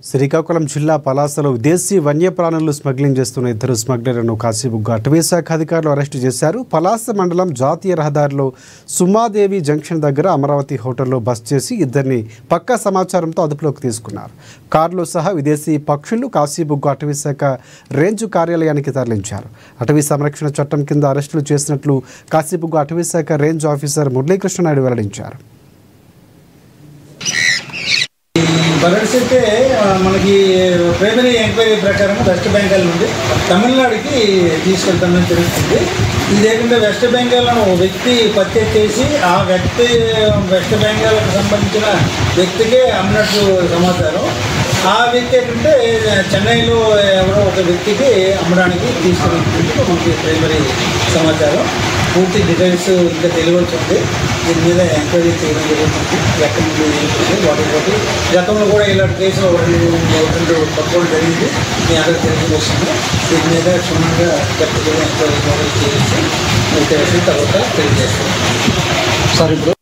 శ్రీకాకుళం జిల్లా పలాసలో విదేశీ వన్యప్రాణులు స్మగ్లింగ్ చేస్తున్న ఇద్దరు స్మగ్లర్లను కాశీబుగ్గ అటవీశాఖ అధికారులు అరెస్టు చేశారు. పలాస మండలం జాతీయ రహదారిలో సుమాదేవి జంక్షన్ దగ్గర అమరావతి హోటల్లో బస్ చేసి ఇద్దరిని పక్కా సమాచారంతో అదుపులోకి తీసుకున్నారు. కారులో సహా విదేశీ పక్షులు కాశీబుగ్గ అటవీశాఖ రేంజ్ కార్యాలయానికి తరలించారు. అటవీ సంరక్షణ చట్టం కింద అరెస్టులు చేసినట్లు కాశీబుగ్గ అటవీశాఖ రేంజ్ ఆఫీసర్ మురళీకృష్ణనాయుడు వెల్లడించారు. బర్డ్స్ అయితే మనకి ప్రైమరీ ఎంక్వైరీ ప్రకారం వెస్ట్ బెంగాల్ నుండి తమిళనాడుకి తీసుకెళ్తామని తెలుస్తుంది. ఇది లేకుండా వెస్ట్ బెంగాల్లో ఓ వ్యక్తి పర్చేజ్ చేసి ఆ వ్యక్తి వెస్ట్ బెంగాల్కి సంబంధించిన వ్యక్తికే అమ్మినట్లు సమాచారం. ఆ వ్యక్తి ఏంటంటే చెన్నైలో ఎవరో ఒక వ్యక్తికి అమ్మడానికి తీసుకెళ్ళినట్టు మనకి ప్రైమరీ సమాచారం. పూర్తి డీటెయిల్స్ ఇంకా తెలియవలసి ఉంది. దీని మీద ఎంక్వైరీ చేయడం జరుగుతుంది. ఎక్కడి నుండి వాటి గతంలో కూడా ఇలాంటి కేసులు రెండు పట్టుకోవడం జరిగింది. మీ అందరికీ తెలిసిన విషయం. దీని మీద క్షుణ్ణంగా ఎంక్వైరీ చేసి తర్వాత తెలియజేస్తాం. సార్ ఇప్పుడు